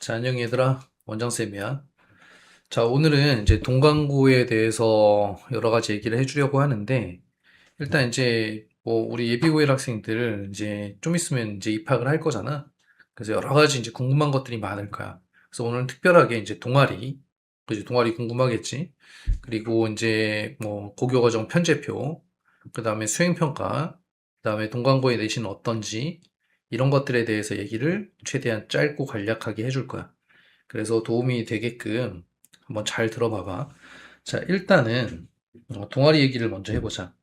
자, 안녕 얘들아. 원장쌤이야. 자, 오늘은 이제 동강고에 대해서 여러 가지 얘기를 해주려고 하는데, 일단 이제 뭐 우리 예비고1 학생들 이제 좀 있으면 이제 입학을 할 거잖아. 그래서 여러 가지 이제 궁금한 것들이 많을 거야. 그래서 오늘은 특별하게 이제 동아리, 그지? 동아리 궁금하겠지? 그리고 이제 뭐 고교과정 편제표, 그 다음에 수행평가, 그 다음에 동강고의 내신은 어떤지, 이런 것들에 대해서 얘기를 최대한 짧고 간략하게 해줄 거야. 그래서 도움이 되게끔 한번 잘 들어봐봐. 자, 일단은 동아리 얘기를 먼저 해보자.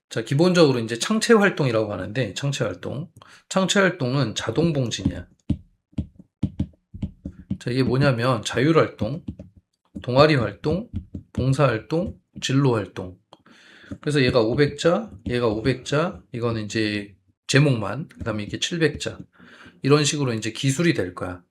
자, 기본적으로 이제 창체 활동이라고 하는데, 창체 활동. 창체 활동은 자동 봉진이야. 자, 이게 뭐냐면 자율 활동, 동아리 활동, 봉사 활동, 진로 활동. 그래서 얘가 500자, 얘가 500자, 이거는 이제 제목만, 그다음에 이게 700자. 이런 식으로 이제 기술이 될 거야.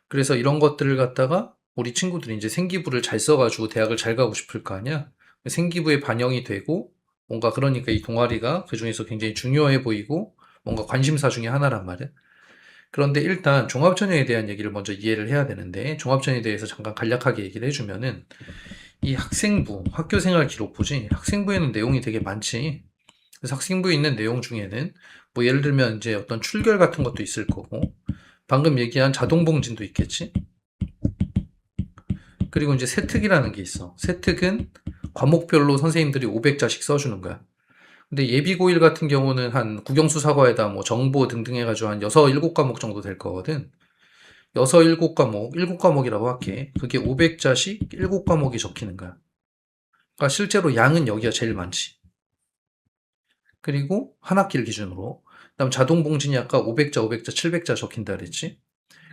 그래서 이런 것들을 갖다가 우리 친구들이 이제 생기부를 잘 써가지고 대학을 잘 가고 싶을 거 아니야? 생기부에 반영이 되고 뭔가 그러니까 이 동아리가 그 중에서 굉장히 중요해 보이고 뭔가 관심사 중에 하나란 말이야. 그런데 일단 종합전형에 대한 얘기를 먼저 이해를 해야 되는데 종합전형에 대해서 잠깐 간략하게 얘기를 해주면은 이 학생부, 학교생활 기록부지 학생부에는 내용이 되게 많지. 그래서 학생부에 있는 내용 중에는 뭐 예를 들면 이제 어떤 출결 같은 것도 있을 거고 방금 얘기한 자동봉진도 있겠지. 그리고 이제 세특이라는 게 있어. 세특은 과목별로 선생님들이 500자씩 써주는 거야. 근데 예비고1 같은 경우는 한 국영수 사과에다 뭐 정보 등등 해가지고 한 6, 7과목 정도 될 거거든. 6, 7과목, 7과목이라고 할게. 그게 500자씩 7과목이 적히는 거야. 그러니까 실제로 양은 여기가 제일 많지. 그리고 한 학기를 기준으로. 그다음 자동봉진이 아까 500자, 500자, 700자 적힌다 그랬지.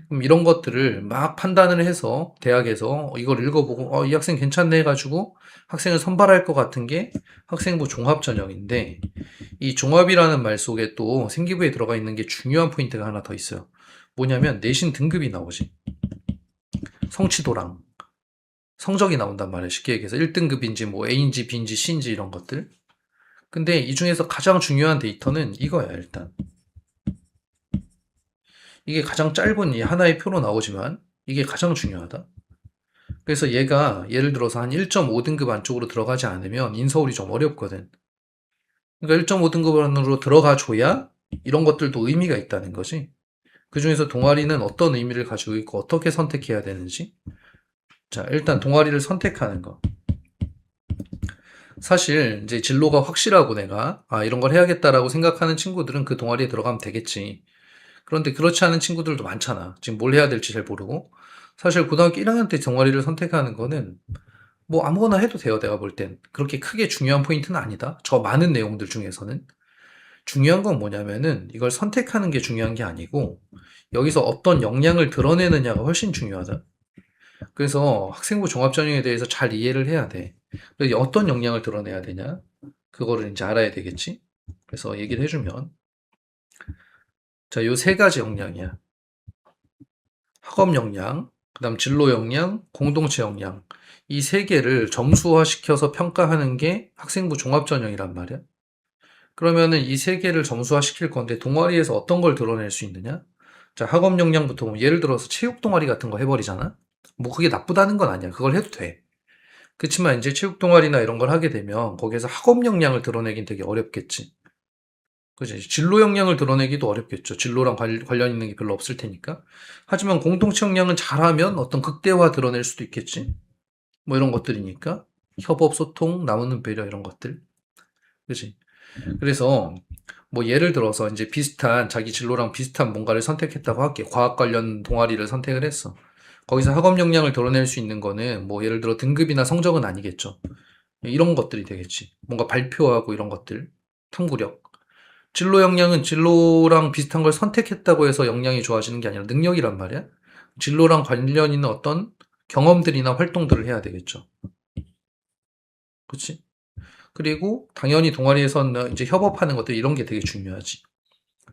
그럼 이런 것들을 막 판단을 해서 대학에서 이걸 읽어보고 이 학생 괜찮네 해가지고 학생을 선발할 것 같은 게 학생부 종합전형인데 이 종합이라는 말 속에 또 생기부에 들어가 있는 게 중요한 포인트가 하나 더 있어요. 뭐냐면 내신 등급이 나오지. 성취도랑 성적이 나온단 말이에요. 쉽게 얘기해서 1등급인지 뭐 A인지 B인지 C인지 이런 것들. 근데 이 중에서 가장 중요한 데이터는 이거야 일단. 이게 가장 짧은 이 하나의 표로 나오지만 이게 가장 중요하다. 그래서 얘가 예를 들어서 한 1.5등급 안쪽으로 들어가지 않으면 인서울이 좀 어렵거든. 그러니까 1.5등급 안으로 들어가 줘야 이런 것들도 의미가 있다는 거지. 그 중에서 동아리는 어떤 의미를 가지고 있고 어떻게 선택해야 되는지. 자, 일단 동아리를 선택하는 거. 사실 이제 진로가 확실하고 내가 이런 걸 해야겠다라고 생각하는 친구들은 그 동아리에 들어가면 되겠지. 그런데 그렇지 않은 친구들도 많잖아. 지금 뭘 해야 될지 잘 모르고. 사실 고등학교 1학년 때 동아리를 선택하는 거는 뭐 아무거나 해도 돼요, 내가 볼 땐. 그렇게 크게 중요한 포인트는 아니다. 저 많은 내용들 중에서는. 중요한 건 뭐냐면은 이걸 선택하는 게 중요한 게 아니고 여기서 어떤 역량을 드러내느냐가 훨씬 중요하다. 그래서 학생부 종합전형에 대해서 잘 이해를 해야 돼. 그래서 어떤 역량을 드러내야 되냐? 그거를 이제 알아야 되겠지? 그래서 얘기를 해주면 자, 요 세 가지 역량이야. 학업 역량, 그다음 진로 역량, 공동체 역량. 이 세 개를 점수화시켜서 평가하는 게 학생부 종합전형이란 말이야. 그러면은 이 세 개를 점수화시킬 건데 동아리에서 어떤 걸 드러낼 수 있느냐? 자, 학업 역량부터 보면 예를 들어서 체육 동아리 같은 거 해버리잖아? 뭐 그게 나쁘다는 건 아니야. 그걸 해도 돼. 그렇지만 이제 체육 동아리나 이런 걸 하게 되면 거기에서 학업 역량을 드러내긴 되게 어렵겠지. 그지? 진로 역량을 드러내기도 어렵겠죠. 진로랑 관련 있는 게 별로 없을 테니까. 하지만 공동체 역량은 잘하면 어떤 극대화 드러낼 수도 있겠지. 뭐 이런 것들이니까. 협업, 소통, 나누는 배려 이런 것들. 그지? 그래서 뭐 예를 들어서 이제 비슷한 자기 진로랑 비슷한 뭔가를 선택했다고 할게. 과학 관련 동아리를 선택을 했어. 거기서 학업 역량을 드러낼 수 있는 거는 뭐 예를 들어 등급이나 성적은 아니겠죠. 이런 것들이 되겠지. 뭔가 발표하고 이런 것들. 탐구력. 진로 역량은 진로랑 비슷한 걸 선택했다고 해서 역량이 좋아지는 게 아니라 능력이란 말이야. 진로랑 관련 있는 어떤 경험들이나 활동들을 해야 되겠죠. 그치? 그리고 당연히 동아리에서는 이제 협업하는 것들 이런 게 되게 중요하지.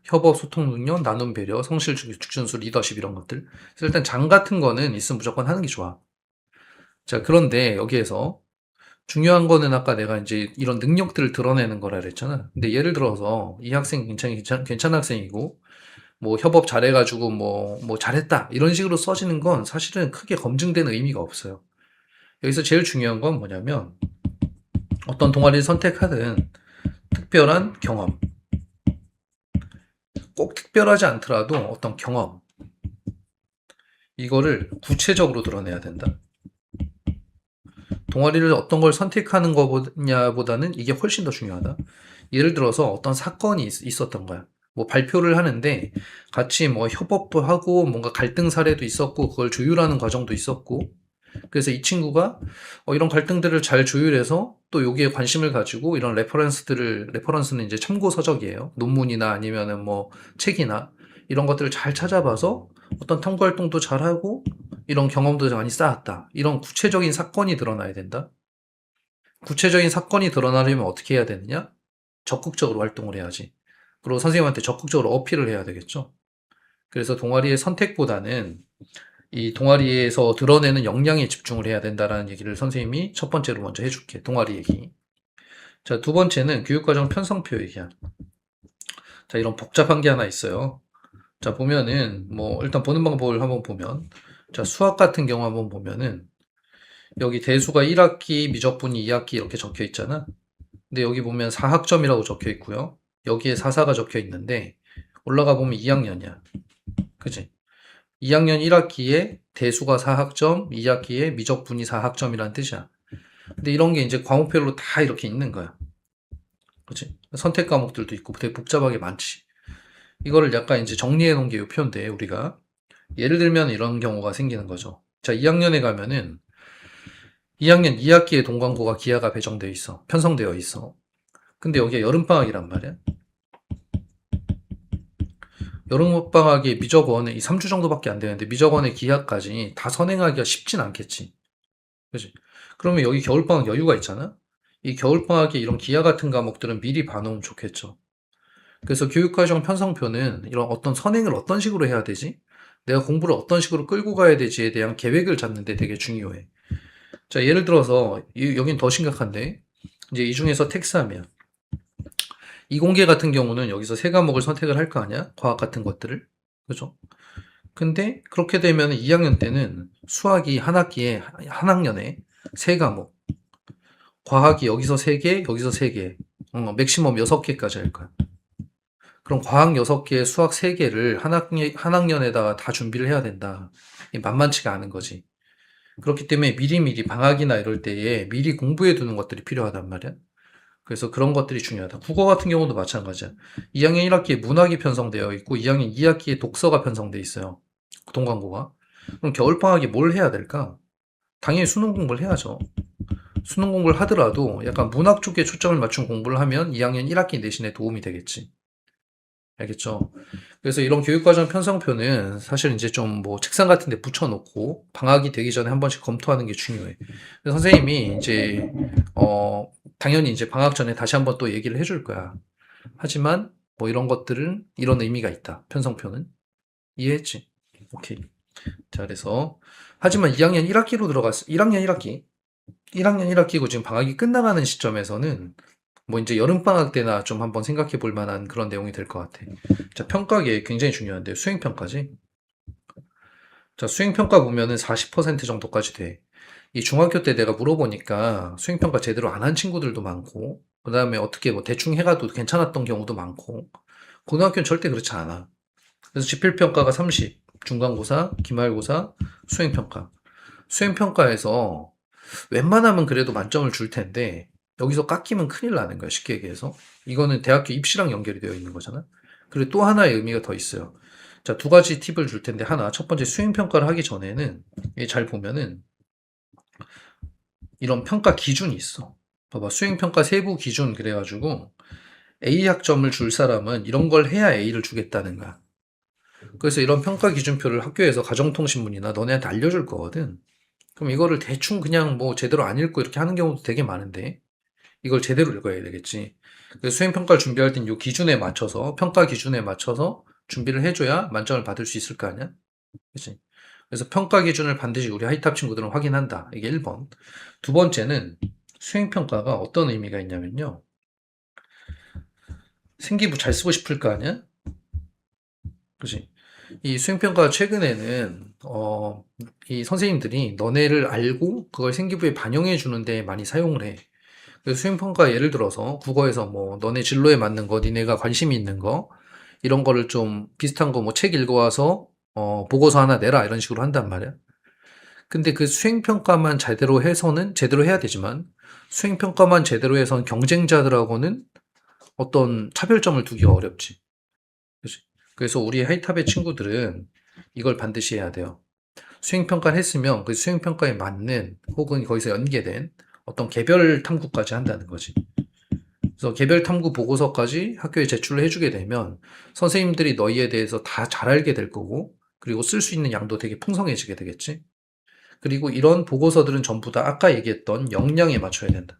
협업, 소통 능력, 나눔 배려, 성실, 준수, 리더십 이런 것들. 그래서 일단 장 같은 거는 있으면 무조건 하는 게 좋아. 자, 그런데 여기에서 중요한 거는 아까 내가 이제 이런 능력들을 드러내는 거라 그랬잖아. 근데 예를 들어서 이 학생 괜찮은 학생이고 뭐 협업 잘해가지고 뭐 잘했다 이런 식으로 써지는 건 사실은 크게 검증된 의미가 없어요. 여기서 제일 중요한 건 뭐냐면 어떤 동아리를 선택하든 특별한 경험, 꼭 특별하지 않더라도 어떤 경험, 이거를 구체적으로 드러내야 된다. 동아리를 어떤 걸 선택하는 거냐보다는 이게 훨씬 더 중요하다. 예를 들어서 어떤 사건이 있었던 거야. 뭐 발표를 하는데 같이 뭐 협업도 하고 뭔가 갈등 사례도 있었고 그걸 조율하는 과정도 있었고, 그래서 이 친구가 이런 갈등들을 잘 조율해서 또 여기에 관심을 가지고 이런 레퍼런스는 이제 참고 서적이에요. 논문이나 아니면은 뭐 책이나 이런 것들을 잘 찾아봐서 어떤 탐구 활동도 잘하고 이런 경험도 많이 쌓았다. 이런 구체적인 사건이 드러나야 된다. 구체적인 사건이 드러나려면 어떻게 해야 되느냐? 적극적으로 활동을 해야지. 그리고 선생님한테 적극적으로 어필을 해야 되겠죠. 그래서 동아리의 선택보다는 이 동아리에서 드러내는 역량에 집중을 해야 된다라는 얘기를 선생님이 첫 번째로 먼저 해줄게. 동아리 얘기. 자, 두 번째는 교육과정 편성표 얘기야. 자, 이런 복잡한 게 하나 있어요. 자, 보면은 뭐 일단 보는 방법을 한번 보면, 자, 수학 같은 경우 한번 보면은 여기 대수가 1학기, 미적분이 2학기 이렇게 적혀 있잖아. 근데 여기 보면 4학점이라고 적혀 있고요. 여기에 4사가 적혀 있는데 올라가 보면 2학년이야. 그지? 2학년 1학기에 대수가 4학점, 2학기에 미적분이 4학점이라는 뜻이야. 근데 이런 게 이제 과목별로 다 이렇게 있는 거야. 그치? 선택 과목들도 있고 되게 복잡하게 많지. 이거를 약간 이제 정리해 놓은 게 요 표인데, 우리가. 예를 들면 이런 경우가 생기는 거죠. 자, 2학년에 가면은 2학년 2학기에 동광고가 기하가 배정되어 있어. 편성되어 있어. 근데 여기에 여름방학이란 말이야. 여름방학에 미적원에 이 3주 정도밖에 안 되는데 미적원의 기하까지 다 선행하기가 쉽진 않겠지. 그지? 그러면 여기 겨울방학 여유가 있잖아? 이 겨울방학에 이런 기하 같은 과목들은 미리 봐놓으면 좋겠죠. 그래서 교육과정 편성표는 이런 어떤 선행을 어떤 식으로 해야 되지? 내가 공부를 어떤 식으로 끌고 가야 되지에 대한 계획을 잡는데 되게 중요해. 자, 예를 들어서, 여긴 더 심각한데, 이제 이 중에서 텍스하면, 이공계 같은 경우는 여기서 세 과목을 선택을 할 거 아니야? 과학 같은 것들을. 그죠? 근데 그렇게 되면 2학년 때는 수학이 한 학기에, 한 학년에 세 과목, 과학이 여기서 3개, 여기서 3개, 맥시멈 6개까지 할 거야. 그럼 과학 6개, 수학 3개를 한 학년에다가 다 준비를 해야 된다. 이게 만만치가 않은 거지. 그렇기 때문에 미리미리 방학이나 이럴 때에 미리 공부해 두는 것들이 필요하단 말이야. 그래서 그런 것들이 중요하다. 국어 같은 경우도 마찬가지야. 2학년 1학기에 문학이 편성되어 있고 2학년 2학기에 독서가 편성되어 있어요. 동광고가. 그럼 겨울방학에 뭘 해야 될까? 당연히 수능 공부를 해야죠. 수능 공부를 하더라도 약간 문학 쪽에 초점을 맞춘 공부를 하면 2학년 1학기 내신에 도움이 되겠지. 알겠죠? 그래서 이런 교육과정 편성표는 사실 이제 좀 뭐 책상 같은 데 붙여놓고 방학이 되기 전에 한 번씩 검토하는 게 중요해. 그래서 선생님이 이제, 당연히 이제 방학 전에 다시 한번 또 얘기를 해줄 거야. 하지만 뭐 이런 것들은 이런 의미가 있다. 편성표는. 이해했지? 오케이. 자, 그래서 하지만 2학년 1학기로 들어갔어. 1학년 1학기. 1학년 1학기고 지금 방학이 끝나가는 시점에서는 뭐 이제 여름방학 때나 좀 한번 생각해 볼 만한 그런 내용이 될 것 같아. 자, 평가계 굉장히 중요한데, 수행평가지? 자, 수행평가 보면은 40% 정도까지 돼. 이 중학교 때 내가 물어보니까 수행평가 제대로 안 한 친구들도 많고, 그 다음에 어떻게 뭐 대충 해가도 괜찮았던 경우도 많고, 고등학교는 절대 그렇지 않아. 그래서 지필평가가 30, 중간고사, 기말고사, 수행평가. 수행평가에서 웬만하면 그래도 만점을 줄 텐데 여기서 깎이면 큰일 나는 거야, 쉽게 얘기해서. 이거는 대학교 입시랑 연결이 되어 있는 거잖아. 그리고 또 하나의 의미가 더 있어요. 자, 두 가지 팁을 줄 텐데, 하나, 첫 번째 수행평가를 하기 전에는 잘 보면은 이런 평가 기준이 있어. 봐봐, 수행평가 세부 기준 그래가지고 A 학점을 줄 사람은 이런 걸 해야 A를 주겠다는 거야. 그래서 이런 평가 기준표를 학교에서 가정통신문이나 너네한테 알려줄 거거든. 그럼 이거를 대충 그냥 뭐 제대로 안 읽고 이렇게 하는 경우도 되게 많은데, 이걸 제대로 읽어야 되겠지. 그래서 수행평가를 준비할 땐 이 기준에 맞춰서, 평가 기준에 맞춰서 준비를 해줘야 만점을 받을 수 있을 거 아니야? 그치? 그래서 평가 기준을 반드시 우리 하이탑 친구들은 확인한다. 이게 1번. 두 번째는 수행평가가 어떤 의미가 있냐면요. 생기부 잘 쓰고 싶을 거 아니야? 그지? 이 수행평가 최근에는, 이 선생님들이 너네를 알고 그걸 생기부에 반영해 주는데 많이 사용을 해. 그래서 수행평가 예를 들어서 국어에서 뭐 너네 진로에 맞는 거, 니네가 관심이 있는 거, 이런 거를 좀 비슷한 거 뭐 책 읽어와서, 보고서 하나 내라. 이런 식으로 한단 말이야. 근데 그 수행평가만 제대로 해서는, 제대로 해야 되지만, 수행평가만 제대로 해서는 경쟁자들하고는 어떤 차별점을 두기가 어렵지. 그치? 그래서 우리 하이탑의 친구들은 이걸 반드시 해야 돼요. 수행평가를 했으면 그 수행평가에 맞는 혹은 거기서 연계된 어떤 개별 탐구까지 한다는 거지. 그래서 개별 탐구 보고서까지 학교에 제출을 해주게 되면 선생님들이 너희에 대해서 다 잘 알게 될 거고, 그리고 쓸 수 있는 양도 되게 풍성해지게 되겠지. 그리고 이런 보고서들은 전부 다 아까 얘기했던 역량에 맞춰야 된다.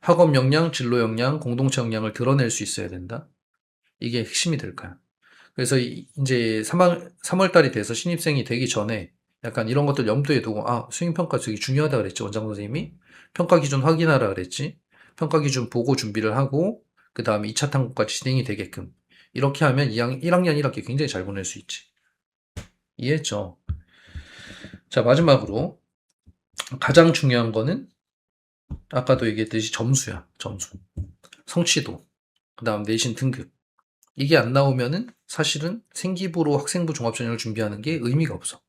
학업 역량, 진로 역량, 공동체 역량을 드러낼 수 있어야 된다. 이게 핵심이 될 거야. 그래서 이제 3월 달이 돼서 신입생이 되기 전에 약간 이런 것들 염두에 두고, 아, 수행평가 되게 중요하다 그랬지. 원장 선생님이. 평가 기준 확인하라 그랬지. 평가 기준 보고 준비를 하고, 그 다음에 2차 탐구까지 진행이 되게끔. 이렇게 하면 1학년 1학기 굉장히 잘 보낼 수 있지. 이해했죠? 자, 마지막으로. 가장 중요한 거는 아까도 얘기했듯이 점수야. 점수. 성취도. 그 다음 내신 등급. 이게 안 나오면은 사실은 생기부로 학생부 종합전형을 준비하는 게 의미가 없어.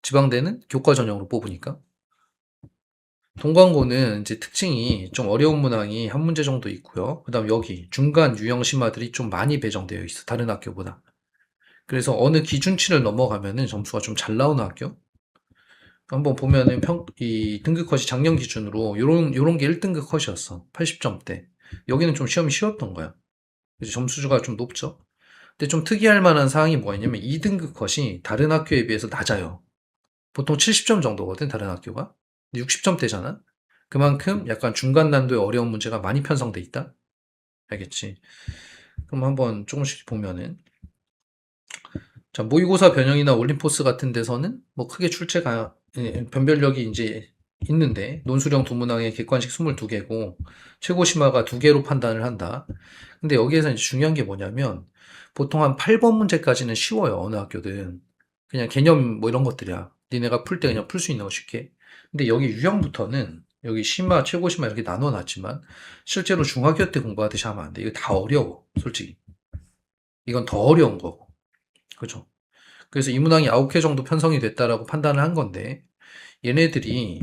지방대는 교과 전형으로 뽑으니까. 동광고는 이제 특징이 좀 어려운 문항이 한 문제 정도 있고요. 그 다음 여기 중간 유형 심화들이 좀 많이 배정되어 있어. 다른 학교보다. 그래서 어느 기준치를 넘어가면은 점수가 좀 잘 나오는 학교. 한번 보면은 이 등급 컷이 작년 기준으로 요런 게 1등급 컷이었어. 80점대. 여기는 좀 시험이 쉬웠던 거야. 그래서 점수가 좀 높죠. 근데 좀 특이할 만한 사항이 뭐가 있냐면 2등급 컷이 다른 학교에 비해서 낮아요. 보통 70점 정도거든, 다른 학교가. 60점대잖아? 그만큼 약간 중간 난도의 어려운 문제가 많이 편성돼 있다? 알겠지? 그럼 한번 조금씩 보면은. 자, 모의고사 변형이나 올림포스 같은 데서는 뭐 크게 변별력이 이제 있는데, 논술형 두 문항에 객관식 22개고, 최고 심화가 2개로 판단을 한다. 근데 여기에서 이제 중요한 게 뭐냐면, 보통 한 8번 문제까지는 쉬워요, 어느 학교든. 그냥 개념 뭐 이런 것들이야. 니네가 풀 때 그냥 풀 수 있는 거 쉽게. 근데 여기 유형부터는, 여기 심화, 최고 심화 이렇게 나눠 놨지만, 실제로 중학교 때 공부하듯이 하면 안 돼. 이거 다 어려워, 솔직히. 이건 더 어려운 거고. 그죠? 그래서 이 문항이 9개 정도 편성이 됐다라고 판단을 한 건데, 얘네들이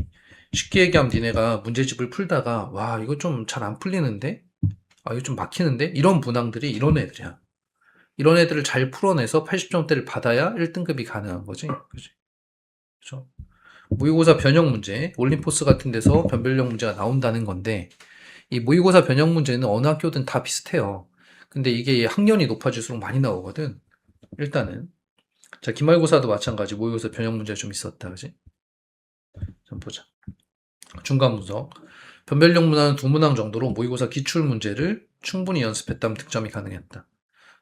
쉽게 얘기하면 니네가 문제집을 풀다가, 와, 이거 좀 잘 안 풀리는데? 아, 이거 좀 막히는데? 이런 문항들이 이런 애들이야. 이런 애들을 잘 풀어내서 80점대를 받아야 1등급이 가능한 거지. 그지? 그죠? 모의고사 변형 문제, 올림포스 같은 데서 변별력 문제가 나온다는 건데, 이 모의고사 변형 문제는 어느 학교든 다 비슷해요. 근데 이게 학년이 높아질수록 많이 나오거든. 일단은. 자, 기말고사도 마찬가지 모의고사 변형 문제가 좀 있었다. 그지? 좀 보자. 중간 분석. 변별력 문항은 2문항 정도로 모의고사 기출 문제를 충분히 연습했다면 득점이 가능했다.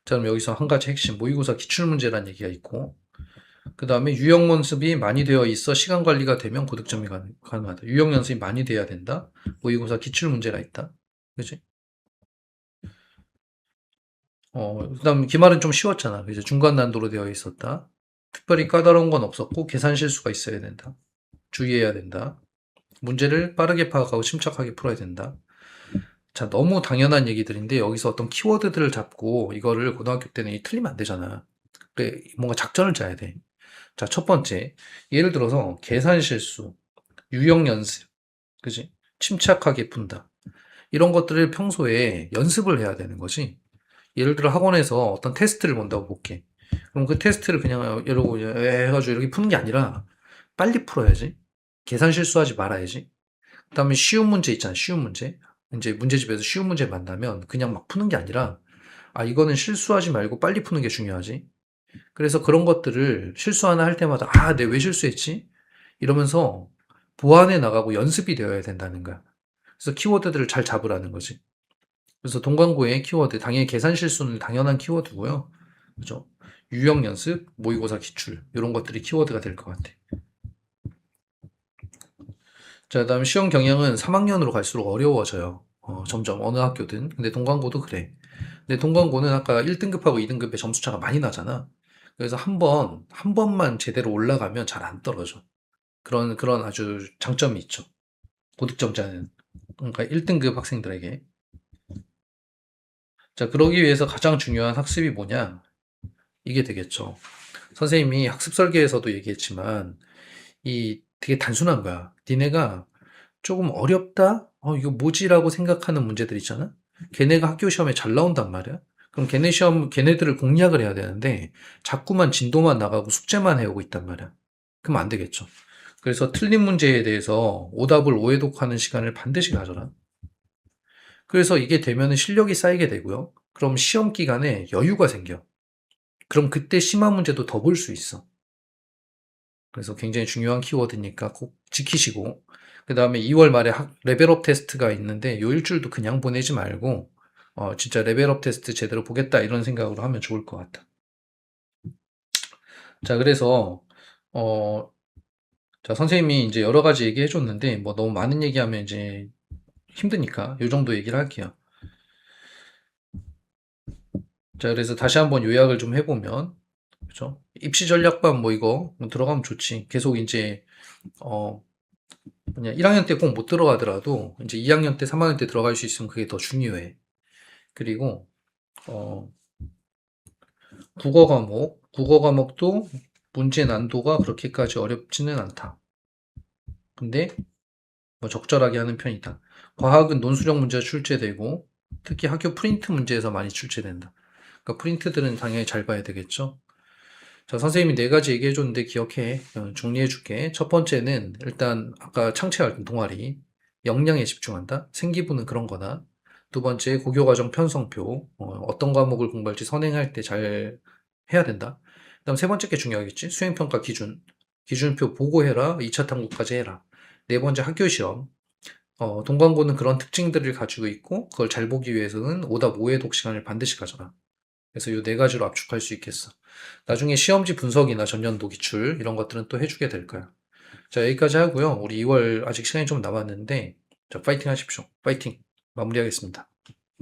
자, 그럼 여기서 한 가지 핵심, 모의고사 기출 문제란 얘기가 있고, 그 다음에 유형 연습이 많이 되어 있어 시간 관리가 되면 고득점이 가능하다. 유형 연습이 많이 돼야 된다. 모의고사 기출 문제가 있다. 그지? 그 다음 기말은 좀 쉬웠잖아. 이제 중간 난도로 되어 있었다. 특별히 까다로운 건 없었고, 계산 실수가 있어야 된다. 주의해야 된다. 문제를 빠르게 파악하고 침착하게 풀어야 된다. 자, 너무 당연한 얘기들인데 여기서 어떤 키워드들을 잡고 이거를 고등학교 때는 틀리면 안 되잖아. 그래, 뭔가 작전을 짜야 돼. 자, 첫 번째. 예를 들어서 계산 실수, 유형 연습, 그지? 침착하게 푼다. 이런 것들을 평소에 연습을 해야 되는 거지. 예를 들어 학원에서 어떤 테스트를 본다고 볼게. 그럼 그 테스트를 그냥 이러고 해가지고 이렇게 푸는 게 아니라 빨리 풀어야지. 계산 실수하지 말아야지. 그다음에 쉬운 문제 있잖아. 쉬운 문제. 이제 문제집에서 쉬운 문제 만나면 그냥 막 푸는 게 아니라, 아, 이거는 실수하지 말고 빨리 푸는 게 중요하지. 그래서 그런 것들을 실수 하나 할 때마다, 아, 내가 왜 실수했지? 이러면서 보완해 나가고 연습이 되어야 된다는 거야. 그래서 키워드들을 잘 잡으라는 거지. 그래서 동광고의 키워드, 당연히 계산 실수는 당연한 키워드고요. 그죠? 유형 연습, 모의고사 기출, 이런 것들이 키워드가 될 것 같아. 자, 그다음 시험 경향은 3학년으로 갈수록 어려워져요. 점점 어느 학교든. 근데 동광고도 그래. 근데 동광고는 아까 1등급하고 2등급의 점수 차가 많이 나잖아. 그래서 한 번만 제대로 올라가면 잘 안 떨어져. 그런 아주 장점이 있죠. 고득점자는. 그러니까 1등급 학생들에게. 자, 그러기 위해서 가장 중요한 학습이 뭐냐? 이게 되겠죠. 선생님이 학습 설계에서도 얘기했지만, 이 되게 단순한 거야. 니네가 조금 어렵다? 이거 뭐지라고 생각하는 문제들 있잖아? 걔네가 학교 시험에 잘 나온단 말이야? 그럼 걔네들을 공략을 해야 되는데, 자꾸만 진도만 나가고 숙제만 해오고 있단 말이야. 그럼 안 되겠죠. 그래서 틀린 문제에 대해서 오답을 오해독하는 시간을 반드시 가져라. 그래서 이게 되면 실력이 쌓이게 되고요. 그럼 시험 기간에 여유가 생겨. 그럼 그때 심한 문제도 더 볼 수 있어. 그래서 굉장히 중요한 키워드니까 꼭 지키시고, 그 다음에 2월 말에 레벨업 테스트가 있는데 요 일주일도 그냥 보내지 말고 진짜 레벨업 테스트 제대로 보겠다 이런 생각으로 하면 좋을 것 같아. 자, 그래서 어, 자, 선생님이 이제 여러 가지 얘기해 줬는데 뭐 너무 많은 얘기하면 이제 힘드니까 요 정도 얘기를 할게요. 자, 그래서 다시 한번 요약을 좀 해보면, 그죠? 입시 전략반 뭐 이거 뭐 들어가면 좋지. 계속 이제 어 그냥 1학년 때 꼭 못 들어가더라도 이제 2학년 때, 3학년 때 들어갈 수 있으면 그게 더 중요해. 그리고 어 국어 과목도 문제 난도가 그렇게까지 어렵지는 않다. 근데 뭐 적절하게 하는 편이다. 과학은 논술형 문제가 출제되고 특히 학교 프린트 문제에서 많이 출제된다. 그러니까 프린트들은 당연히 잘 봐야 되겠죠. 자, 선생님이 네 가지 얘기해 줬는데 기억해. 정리해 줄게. 첫 번째는 일단 아까 창체활동 동아리 역량에 집중한다. 생기부는 그런 거다. 두 번째 고교과정 편성표 어떤 과목을 공부할지 선행할 때 잘 해야 된다. 그다음 세 번째 게 중요하겠지. 수행평가 기준표 보고해라. 2차 탐구까지 해라. 네 번째 학교 시험. 동광고는 그런 특징들을 가지고 있고 그걸 잘 보기 위해서는 오답 오해독 시간을 반드시 가져라. 그래서 이 네 가지로 압축할 수 있겠어. 나중에 시험지 분석이나 전년도 기출 이런 것들은 또 해주게 될 거야. 자, 여기까지 하고요. 우리 2월 아직 시간이 좀 남았는데, 자, 파이팅 하십시오. 파이팅. 마무리하겠습니다.